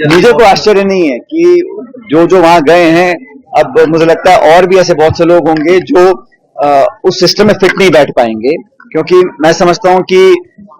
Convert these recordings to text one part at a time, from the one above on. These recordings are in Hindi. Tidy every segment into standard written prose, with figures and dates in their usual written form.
मुझे को आश्चर्य नहीं है कि जो वहां गए हैं, अब मुझे लगता है और भी ऐसे बहुत से लोग होंगे जो उस सिस्टम में फिट नहीं बैठ पाएंगे, क्योंकि मैं समझता हूं कि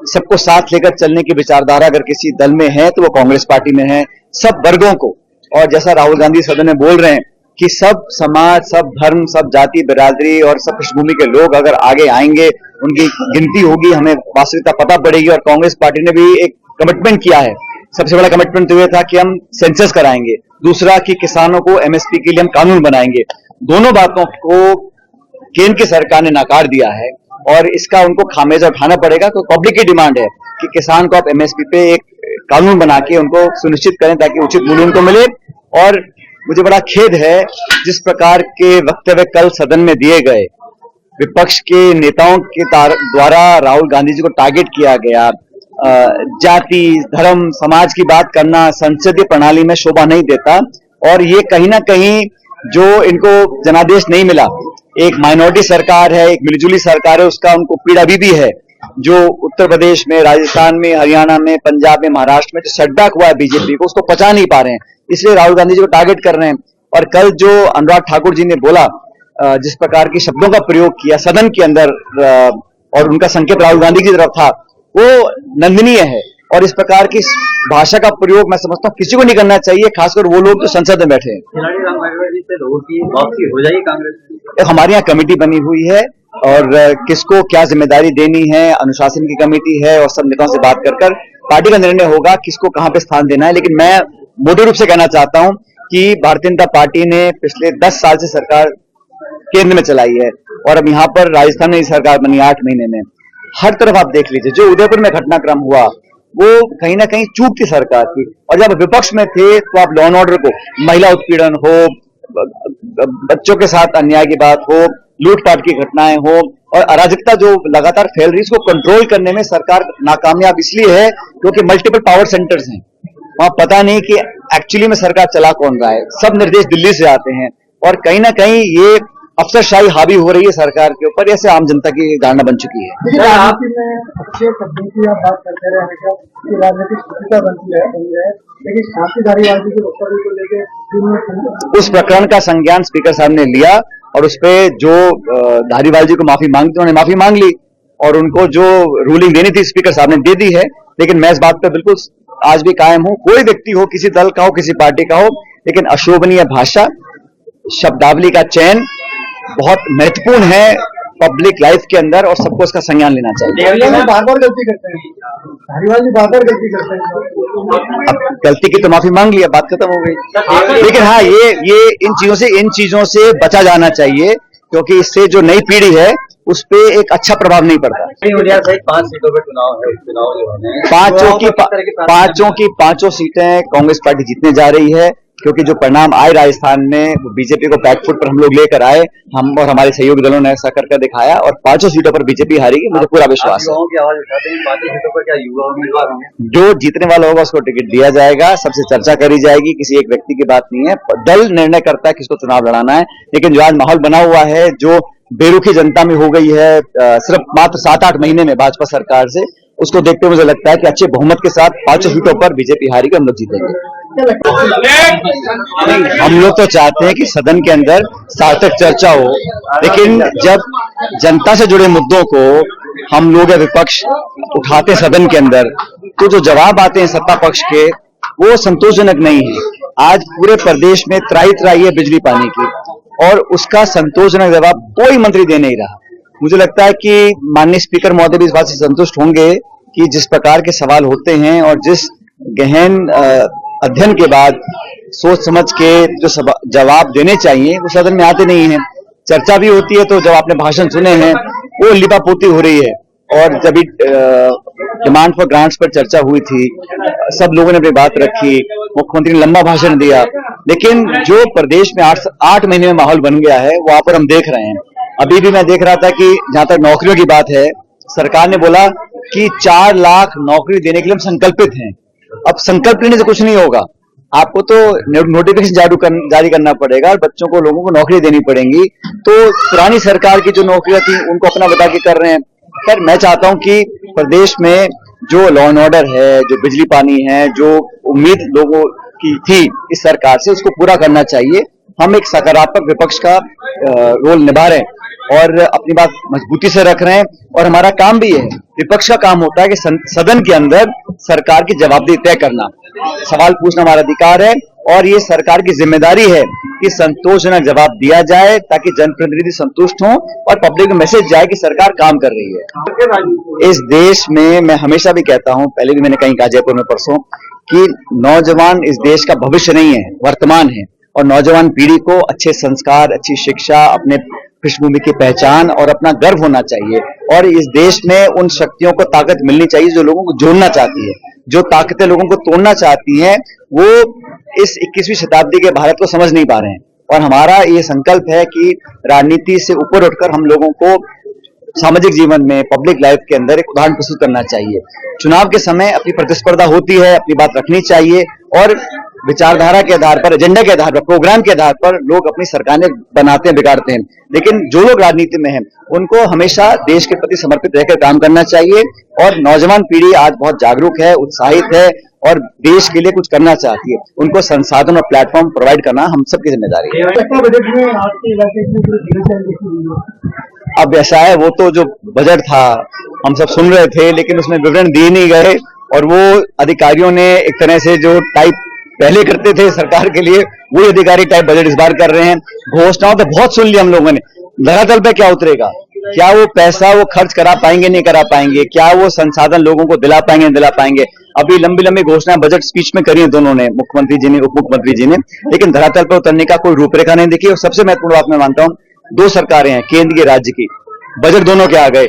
सबको साथ लेकर चलने की विचारधारा अगर किसी दल में है तो वो कांग्रेस पार्टी में है। सब वर्गों को, और जैसा राहुल गांधी सदन में बोल रहे हैं कि सब समाज, सब धर्म, सब जाति बिरादरी और सब पृष्ठभूमि के लोग अगर आगे आएंगे, उनकी गिनती होगी, हमें वास्तविकता पता पड़ेगी। और कांग्रेस पार्टी ने भी एक कमिटमेंट किया है। सबसे बड़ा कमिटमेंट तो यह था कि हम सेंसस कराएंगे, दूसरा कि किसानों को एमएसपी के लिए हम कानून बनाएंगे। दोनों बातों को केंद्र की सरकार ने नकार दिया है और इसका उनको खामियाजा उठाना पड़ेगा। तो पब्लिक की डिमांड है कि किसान को आप एमएसपी पे एक कानून बना के उनको सुनिश्चित करें ताकि उचित मूल्य उनको मिले। और मुझे बड़ा खेद है जिस प्रकार के वक्तव्य कल सदन में दिए गए, विपक्ष के नेताओं के द्वारा राहुल गांधी जी को टारगेट किया गया। जाति, धर्म, समाज की बात करना संसदीय प्रणाली में शोभा नहीं देता। और ये कहीं ना कहीं जो इनको जनादेश नहीं मिला, एक माइनॉरिटी सरकार है, एक मिलीजुली सरकार है, उसका उनको पीड़ा भी है। जो उत्तर प्रदेश में, राजस्थान में, हरियाणा में, पंजाब में, महाराष्ट्र में जो सेटबैक हुआ है बीजेपी को, उसको पचा नहीं पा रहे हैं, इसलिए राहुल गांधी जी को टारगेट कर रहे हैं। और कल जो अनुराग ठाकुर जी ने बोला, जिस प्रकार के शब्दों का प्रयोग किया सदन के अंदर, और उनका संकेत राहुल गांधी की तरफ था, वो निंदनीय है। और इस प्रकार की भाषा का प्रयोग मैं समझता हूँ किसी को नहीं करना चाहिए, खासकर वो लोग जो संसद में बैठे हैं। खिलाड़ी राम अग्रवाल जी से लोगों की वापसी हो जाएगी कांग्रेस? हमारे यहाँ कमेटी बनी हुई है और किसको क्या जिम्मेदारी देनी है, अनुशासन की कमेटी है और सब नेताओं से बात कर पार्टी का निर्णय होगा किसको कहां पे स्थान देना है। लेकिन मैं मोटे रूप से कहना चाहता हूं कि भारतीय जनता पार्टी ने पिछले 10 साल से सरकार केंद्र में चलाई है और अब यहाँ पर राजस्थान में सरकार बनी 8 महीने में। हर तरफ आप देख लीजिए, जो उदयपुर में घटनाक्रम हुआ वो कहीं ना कहीं चूक थी सरकार की। और जब विपक्ष में थे तो आप लॉ एंड ऑर्डर को, महिला उत्पीड़न हो, बच्चों के साथ अन्याय की बात हो, लूटपाट की घटनाएं हो और अराजकता जो लगातार फैल रही है, इसको कंट्रोल करने में सरकार नाकामयाब इसलिए है क्योंकि मल्टीपल पावर सेंटर्स हैं। वहां पता नहीं कि एक्चुअली में सरकार चला कौन रहा है। सब निर्देश दिल्ली से आते हैं और कहीं ना कहीं ये अफसरशाही हावी हो रही है सरकार के ऊपर, ऐसे आम जनता की धारणा बन चुकी है। राजनीति में अच्छे शब्दों की आप बात करते रहे हैं कि राजनीतिक स्थिरता बनती है, लेकिन शांति धारीवाल जी के वक्तव्य को लेकर उस प्रकरण का संज्ञान स्पीकर साहब ने लिया और उस पर जो धारीवाल जी को माफी मांगती उन्होंने माफी मांग ली और उनको जो रूलिंग देनी थी स्पीकर साहब ने दे दी है। लेकिन मैं इस बात पर बिल्कुल आज भी कायम हूं, कोई व्यक्ति हो, किसी दल का हो, किसी पार्टी का हो, लेकिन अशोभनीय भाषा, शब्दावली का चयन बहुत महत्वपूर्ण है पब्लिक लाइफ के अंदर और सबको इसका संज्ञान लेना चाहिए। बार बार गलती करते हैं, धारीवाल जी बार बार गलती करते हैं। अब गलती की तो माफी मांग लिया, बात खत्म हो गई। लेकिन हाँ, ये इन चीजों से बचा जाना चाहिए क्योंकि इससे जो नई पीढ़ी है उस पे एक अच्छा प्रभाव नहीं पड़ता। 5 सीटों पर चुनाव है, पांचों सीटें कांग्रेस पार्टी जीतने जा रही है क्योंकि जो परिणाम आए राजस्थान में वो बीजेपी को बैकफुट पर हम लोग लेकर आए, हम और हमारे सहयोगी दलों ने ऐसा करके दिखाया और 5 सीटों पर बीजेपी हारेगी, मुझे पूरा विश्वास है। युवाओं की आवाज उठाते हैं, 5 सीटों पर क्या युवा उम्मीदवार होंगे? जो जीतने वाला होगा उसको टिकट दिया जाएगा, सबसे चर्चा करी जाएगी, किसी एक व्यक्ति की बात नहीं है। दल निर्णय करता है किसको चुनाव लड़ाना है। लेकिन जो आज माहौल बना हुआ है, जो बेरुखी जनता में हो गई है सिर्फ मात्र 7-8 महीने में भाजपा सरकार से, उसको देखते हुए मुझे लगता है कि अच्छे बहुमत के साथ 5 सीटों पर बीजेपी हारेगी, हम लोग जीतेंगे। हम लोग तो चाहते हैं कि सदन के अंदर सार्थक चर्चा हो, लेकिन जब जनता से जुड़े मुद्दों को हम लोग या विपक्ष उठाते सदन के अंदर तो जो जवाब आते हैं सत्ता पक्ष के वो संतोषजनक नहीं है। आज पूरे प्रदेश में त्राही है बिजली पानी की और उसका संतोषजनक जवाब कोई मंत्री दे नहीं रहा। मुझे लगता है कि माननीय स्पीकर महोदय भी इस बात से संतुष्ट होंगे कि जिस प्रकार के सवाल होते हैं और जिस गहन अध्ययन के बाद सोच समझ के जो जवाब देने चाहिए वो सदन में आते नहीं है। चर्चा भी होती है तो जब आपने भाषण सुने हैं वो लिपापोती हो रही है। और जब डिमांड फॉर ग्रांट्स पर चर्चा हुई थी, सब लोगों ने अपनी बात रखी, मुख्यमंत्री ने लंबा भाषण दिया, लेकिन जो प्रदेश में 8 महीने में माहौल बन गया है वहां पर हम देख रहे हैं। अभी भी मैं देख रहा था कि जहां तक नौकरियों की बात है, सरकार ने बोला कि 4 लाख नौकरी देने के लिए हम संकल्पित हैं। अब संकल्प लेने से कुछ नहीं होगा, आपको तो नोटिफिकेशन जारी करना पड़ेगा और बच्चों को, लोगों को नौकरी देनी पड़ेगी। तो पुरानी सरकार की जो नौकरियां थी उनको अपना बता के कर रहे हैं। खैर, मैं चाहता हूं कि प्रदेश में जो लॉ एंड ऑर्डर है, जो बिजली पानी है, जो उम्मीद लोगों की थी इस सरकार से, उसको पूरा करना चाहिए। हम एक सकारात्मक विपक्ष का रोल निभा रहे हैं और अपनी बात मजबूती से रख रहे हैं, और हमारा काम भी है, विपक्ष का काम होता है कि सदन के अंदर सरकार की जवाबदेही तय करना, सवाल पूछना हमारा अधिकार है, और ये सरकार की जिम्मेदारी है कि संतोषजनक जवाब दिया जाए ताकि जनप्रतिनिधि संतुष्ट हों और पब्लिक में मैसेज जाए कि सरकार काम कर रही है। इस देश में मैं हमेशा भी कहता हूं, पहले भी मैंने कहीं कहा जयपुर में परसों, कि नौजवान इस देश का भविष्य नहीं है, वर्तमान है, और नौजवान पीढ़ी को अच्छे संस्कार, अच्छी शिक्षा, अपने पृष्ठभूमि की पहचान और अपना गर्व होना चाहिए, और इस देश में उन शक्तियों को ताकत मिलनी चाहिए जो लोगों को जोड़ना चाहती है। जो ताकतें लोगों को तोड़ना चाहती हैं वो इस 21वीं शताब्दी के भारत को समझ नहीं पा रहे हैं, और हमारा ये संकल्प है कि राजनीति से ऊपर उठकर हम लोगों को सामाजिक जीवन में, पब्लिक लाइफ के अंदर एक उदाहरण प्रस्तुत करना चाहिए। चुनाव के समय अपनी प्रतिस्पर्धा होती है, अपनी बात रखनी चाहिए, और विचारधारा के आधार पर, एजेंडा के आधार पर, प्रोग्राम के आधार पर लोग अपनी सरकारें बनाते हैं, बिगाड़ते हैं, लेकिन जो लोग राजनीति में हैं उनको हमेशा देश के प्रति समर्पित रहकर काम करना चाहिए। और नौजवान पीढ़ी आज बहुत जागरूक है, उत्साहित है और देश के लिए कुछ करना चाहती है। उनको संसाधन और प्लेटफॉर्म प्रोवाइड करना हम सबकी जिम्मेदारी है। बजट में आपके इलाके की अब ऐसा है, वो तो जो बजट था हम सब सुन रहे थे, लेकिन उसमें विवरण दिए नहीं गए, और वो अधिकारियों ने एक तरह से जो टाइप पहले करते थे सरकार के लिए, वही अधिकारी टाइप बजट इस बार कर रहे हैं। घोषणाओं तो बहुत सुन ली हम लोगों ने, धरातल पे क्या उतरेगा, क्या वो पैसा वो खर्च करा पाएंगे, नहीं करा पाएंगे, क्या वो संसाधन लोगों को दिला पाएंगे, नहीं दिला पाएंगे। अभी लंबी लंबी घोषणाएं बजट स्पीच में करी है दोनों ने, मुख्यमंत्री जी ने, उप मुख्यमंत्री जी ने, लेकिन धरातल पर उतरने का कोई रूपरेखा नहीं दिखी। और सबसे महत्वपूर्ण बात मैं मानता हूं, दो सरकारें हैं, केंद्र की, राज्य की, बजट दोनों के आ गए।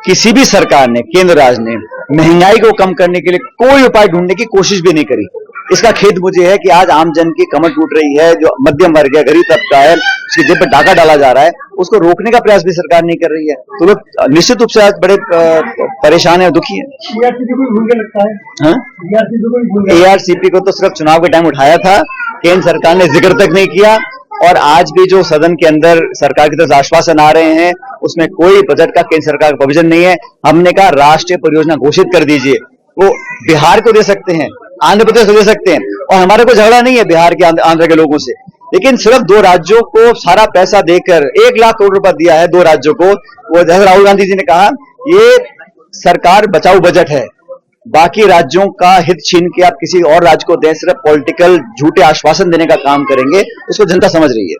किसी भी सरकार ने, केंद्र राज्य ने, महंगाई को कम करने के लिए कोई उपाय ढूंढने की कोशिश भी नहीं करी। इसका खेद मुझे है कि आज आम जन की कमर टूट रही है, जो मध्यम वर्ग है, गरीब तबका है, उसकी जेब पे डाका डाला जा रहा है, उसको रोकने का प्रयास भी सरकार नहीं कर रही है। तो लोग निश्चित रूप से आज बड़े परेशान है और दुखी है। ARCP को तो सिर्फ चुनाव के टाइम उठाया था, केंद्र सरकार ने जिक्र तक नहीं किया, और आज भी जो सदन के अंदर सरकार की तरफ से आश्वासन आ रहे हैं उसमें कोई बजट का केंद्र सरकार का प्रोविजन नहीं है। हमने कहा राष्ट्रीय परियोजना घोषित कर दीजिए, वो बिहार को दे सकते हैं, आंध्र प्रदेश को दे सकते हैं, और हमारे को झगड़ा नहीं है बिहार के, आंध्र के लोगों से, लेकिन सिर्फ दो राज्यों को सारा पैसा देकर 1 लाख करोड़ रुपया दिया है दो राज्यों को। वो जैसे राहुल गांधी जी ने कहा, ये सरकार बचाऊ बजट है, बाकी राज्यों का हित छीन के आप किसी और राज्य को दें, सिर्फ पॉलिटिकल झूठे आश्वासन देने का काम करेंगे, उसको जनता समझ रही है।